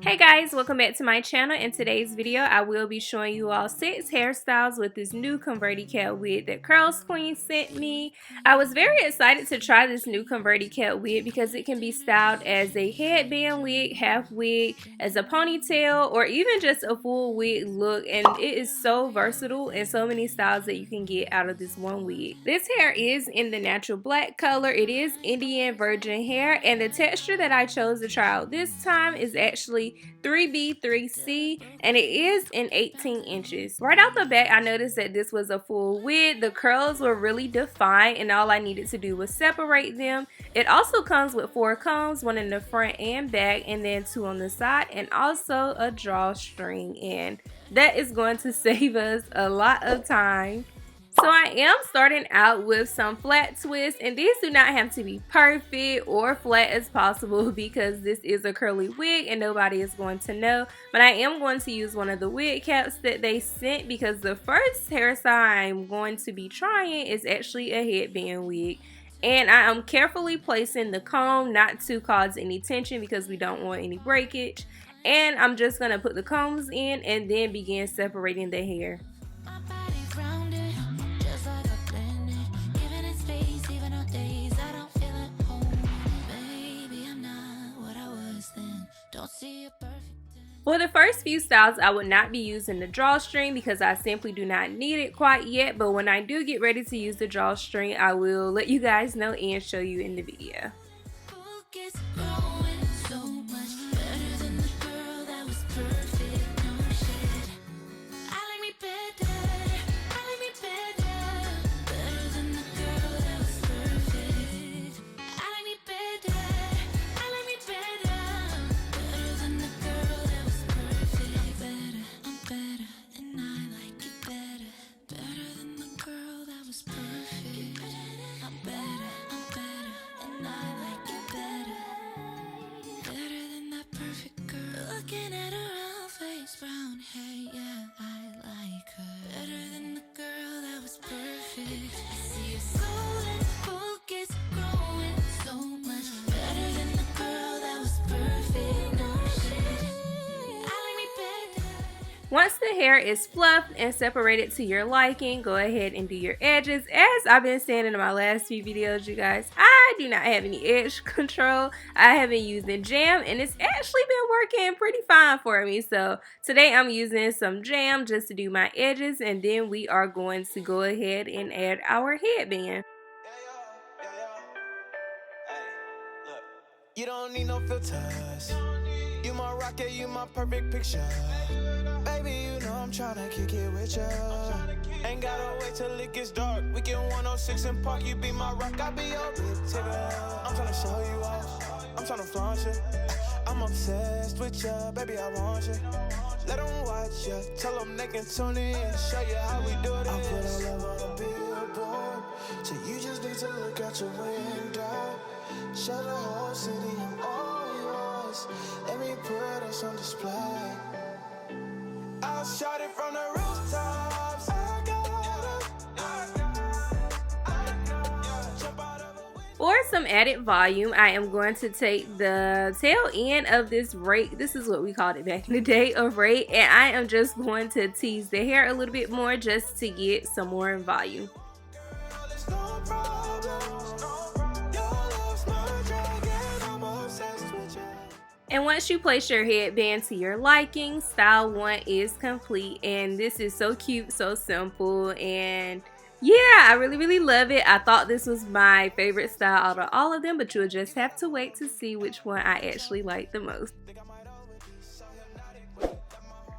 Hey guys, welcome back to my channel. In today's video, I will be showing you all 6 hairstyles with this new Converti-Cap wig that CURLSQUEEN sent me. I was very excited to try this new Converti-Cap wig because it can be styled as a headband wig, half wig, as a ponytail, or even just a full wig look, and it is so versatile and so many styles that you can get out of this one wig. This hair is in the natural black color. It is Indian virgin hair, and the texture that I chose to try out this time is actually 3B3C, and it is in 18 inches. Right out the back, I noticed that this was a full wig. The curls were really defined, and all I needed to do was separate them. It also comes with 4 combs, 1 in the front and back, and then 2 on the side, and also a drawstring, and that is going to save us a lot of time. So I am starting out with some flat twists, and these do not have to be perfect or flat as possible because this is a curly wig and nobody is going to know. But I am going to use one of the wig caps that they sent because the first hairstyle I'm going to be trying is actually a headband wig. And I am carefully placing the comb not to cause any tension because we don't want any breakage. And I'm just going to put the combs in and then begin separating the hair. For the first few styles, I would not be using the drawstring because I simply do not need it quite yet, but when I do get ready to use the drawstring, I will let you guys know and show you in the video. Once the hair is fluffed and separated to your liking, go ahead and do your edges. As I've been saying in my last few videos, you guys, I do not have any edge control. I have been using jam, and it's actually been working pretty fine for me. So today I'm using some jam just to do my edges, and then we are going to go ahead and add our headband. You don't need no filters. You my rocket, you my perfect picture. Baby, you know I'm tryna kick it with ya. Ain't gotta wait till it gets dark. We can 106 and Park. You be my rock, I be your big ticker. I'm tryna show you off. I'm tryna flaunt you. I'm obsessed with ya, baby, I want you. Let them watch ya. Tell them they can tune in and show you how we do it. I put our love on a billboard, so you just need to look out your window. Show the whole city I'm all yours. Let me put us on display. I'll shout it from the rooftops. For some added volume, I am going to take the tail end of this rake. This is what we called it back in the day, a rake. And I am just going to tease the hair a little bit more just to get some more volume. And once you place your headband to your liking, style 1 is complete. And this is so cute, so simple, and yeah, I really love it. I thought this was my favorite style out of all of them, but you'll just have to wait to see which one I actually like the most.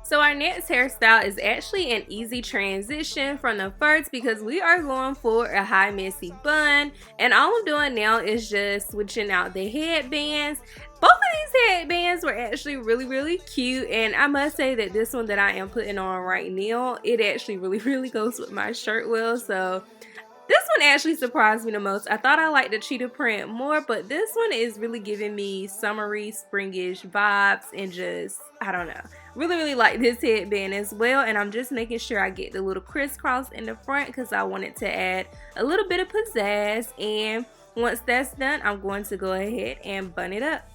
So our next hairstyle is actually an easy transition from the first because we are going for a high messy bun, and all I'm doing now is just switching out the headbands. Both of these headbands were actually really cute, and I must say that this one that I am putting on right now, it actually really goes with my shirt well. So this one actually surprised me the most. I thought I liked the cheetah print more, but this one is really giving me summery, springish vibes, and just, I don't know. Really like this headband as well, and I'm just making sure I get the little crisscross in the front because I wanted to add a little bit of pizzazz. And once that's done, I'm going to go ahead and bun it up.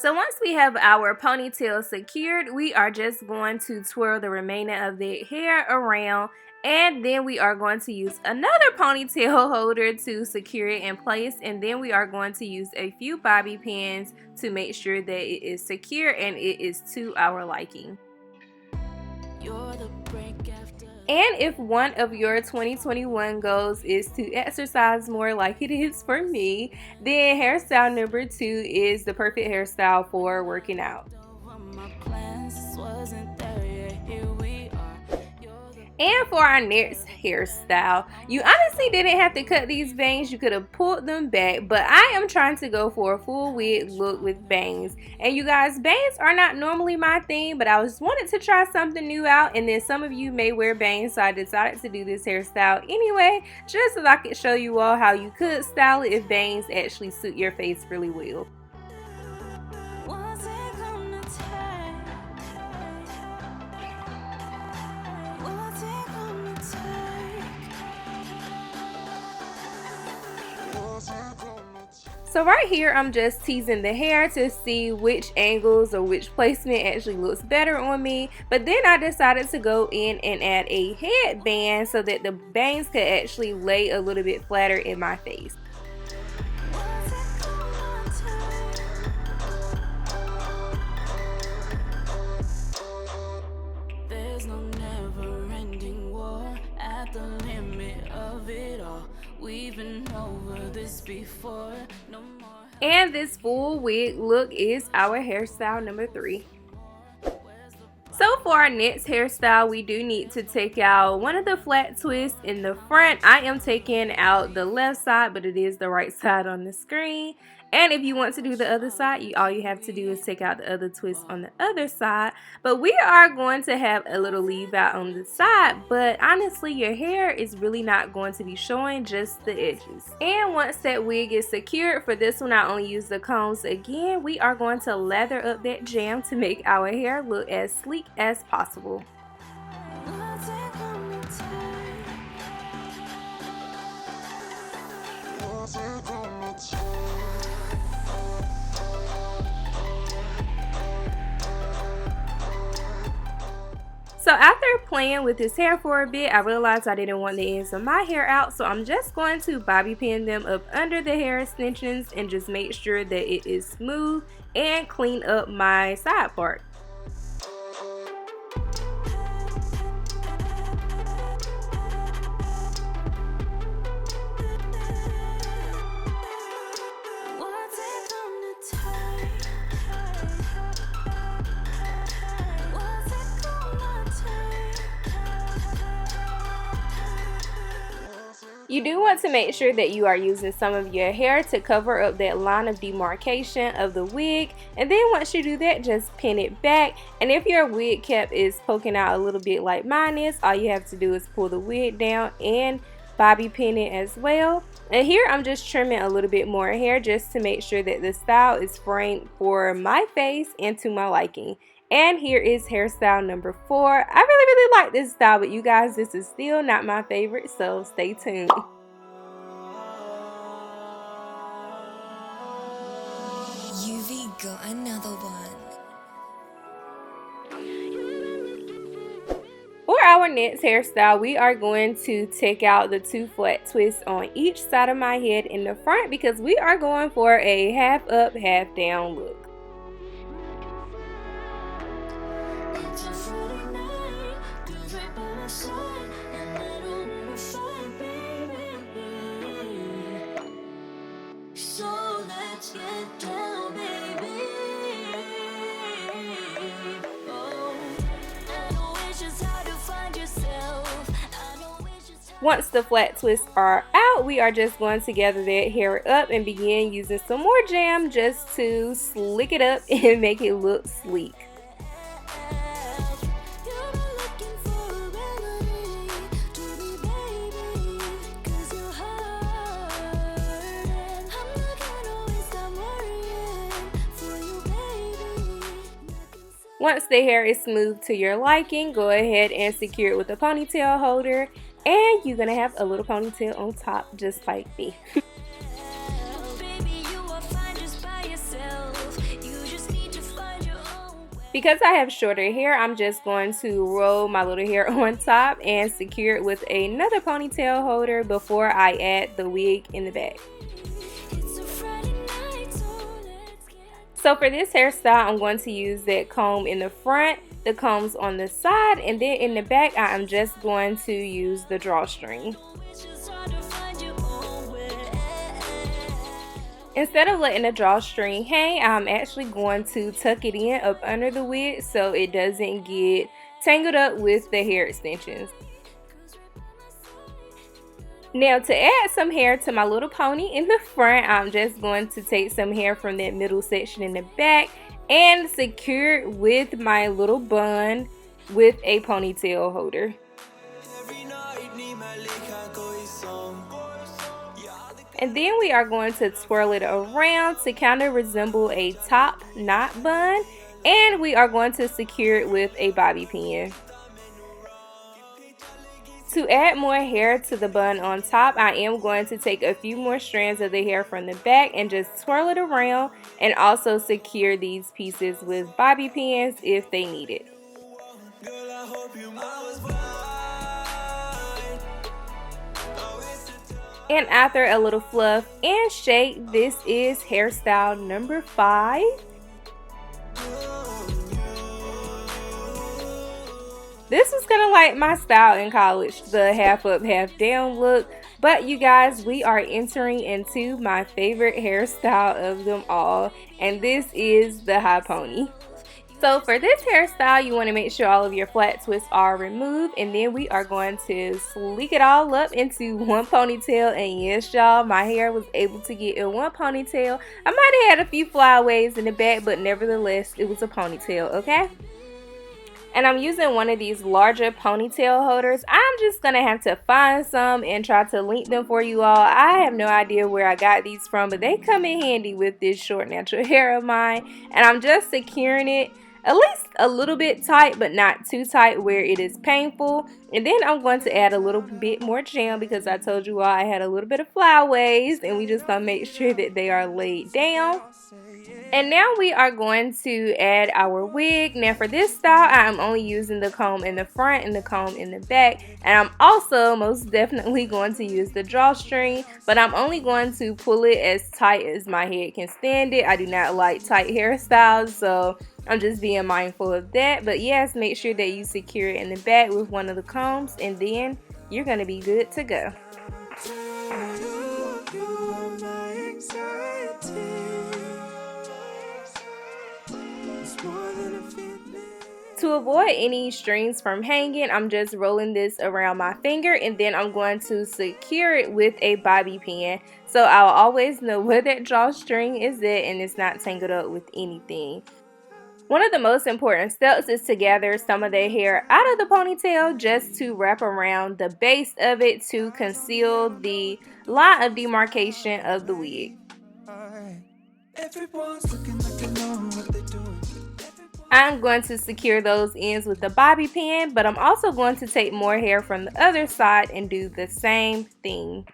So once we have our ponytail secured, we are just going to twirl the remaining of the hair around, and then we are going to use another ponytail holder to secure it in place, and then we are going to use a few bobby pins to make sure that it is secure and it is to our liking. And if one of your 2021 goals is to exercise more like it is for me, then hairstyle number 2 is the perfect hairstyle for working out. And for our next hairstyle, you honestly didn't have to cut these bangs, you could have pulled them back, but I am trying to go for a full wig look with bangs. And you guys, bangs are not normally my thing, but I just wanted to try something new out, and then some of you may wear bangs, so I decided to do this hairstyle anyway, just so that I could show you all how you could style it if bangs actually suit your face really well. So right here, I'm just teasing the hair to see which angles or which placement actually looks better on me. But then I decided to go in and add a headband so that the bangs could actually lay a little bit flatter in my face. There's no never-ending war at the limit of it all. We've been over this before. No more. And this full wig look is our hairstyle number 3. So for our next hairstyle, we do need to take out one of the flat twists in the front. I am taking out the left side, but it is the right side on the screen. And if you want to do the other side, all you have to do is take out the other twist on the other side. But we are going to have a little leave out on the side, but honestly, your hair is really not going to be showing, just the edges. And once that wig is secured, for this one I only use the combs again. We are going to lather up that jam to make our hair look as sleek as possible. So after playing with this hair for a bit, I realized I didn't want the ends of my hair out, so I'm just going to bobby pin them up under the hair extensions and just make sure that it is smooth and clean up my side part. You do want to make sure that you are using some of your hair to cover up that line of demarcation of the wig, and then once you do that, just pin it back. And if your wig cap is poking out a little bit like mine is, all you have to do is pull the wig down and bobby pin it as well. And here I'm just trimming a little bit more hair just to make sure that the style is framed for my face and to my liking. And here is hairstyle number 4. I really like this style, but you guys, this is still not my favorite, so stay tuned. You've got another one. For our next hairstyle, we are going to take out the 2 flat twists on each side of my head in the front because we are going for a half up, half down look. Once the flat twists are out, we are just going to gather that hair up and begin using some more jam just to slick it up and make it look sleek. Once the hair is smooth to your liking, go ahead and secure it with a ponytail holder, and you're gonna have a little ponytail on top just like me. Because I have shorter hair, I'm just going to roll my little hair on top and secure it with another ponytail holder before I add the wig in the back. So for this hairstyle, I'm going to use that comb in the front, the combs on the side, and then in the back, I am just going to use the drawstring. Instead of letting the drawstring hang, I'm actually going to tuck it in up under the wig so it doesn't get tangled up with the hair extensions. Now to add some hair to my little pony in the front, I'm just going to take some hair from that middle section in the back and secure it with my little bun with a ponytail holder. And then we are going to twirl it around to kind of resemble a top knot bun, and we are going to secure it with a bobby pin. To add more hair to the bun on top, I am going to take a few more strands of the hair from the back and just twirl it around, and also secure these pieces with bobby pins if they need it. And after a little fluff and shake, this is hairstyle number 5. This was kind of like my style in college, the half up, half down look. But you guys, we are entering into my favorite hairstyle of them all, and this is the high pony. So for this hairstyle, you want to make sure all of your flat twists are removed, and then we are going to sleek it all up into one ponytail. And yes, y'all, my hair was able to get in one ponytail. I might have had a few flyaways in the back, but nevertheless, it was a ponytail, okay? And I'm using one of these larger ponytail holders. I'm just going to have to find some and try to link them for you all. I have no idea where I got these from, but they come in handy with this short natural hair of mine. And I'm just securing it at least a little bit tight, but not too tight where it is painful. And then I'm going to add a little bit more jam because I told you all I had a little bit of flyaways, and we just gonna make sure that they are laid down. And now we are going to add our wig. Now for this style, I'm only using the comb in the front and the comb in the back. And I'm also most definitely going to use the drawstring, but I'm only going to pull it as tight as my head can stand it. I do not like tight hairstyles, so I'm just being mindful of that. But yes, make sure that you secure it in the back with one of the combs, and then you're going to be good to go. To avoid any strings from hanging, I'm just rolling this around my finger, and then I'm going to secure it with a bobby pin, so I'll always know where that drawstring is at and it's not tangled up with anything. One of the most important steps is to gather some of the hair out of the ponytail just to wrap around the base of it to conceal the line of demarcation of the wig. I'm going to secure those ends with the bobby pin, but I'm also going to take more hair from the other side and do the same thing.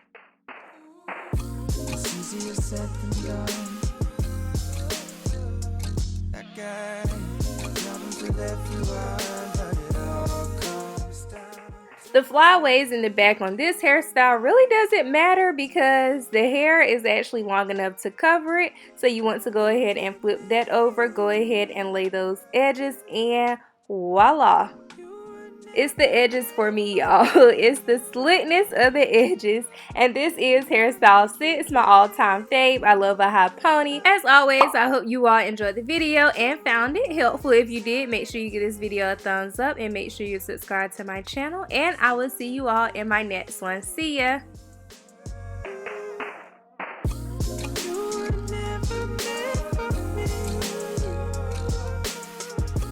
The flyaways in the back on this hairstyle really doesn't matter because the hair is actually long enough to cover it. So you want to go ahead and flip that over, go ahead and lay those edges, and voila. It's the edges for me, y'all. It's the slitness of the edges. And this is hairstyle 6, my all-time fave. I love a high pony. As always, I hope you all enjoyed the video and found it helpful. If you did, make sure you give this video a thumbs up and make sure you subscribe to my channel. And I will see you all in my next one. See ya!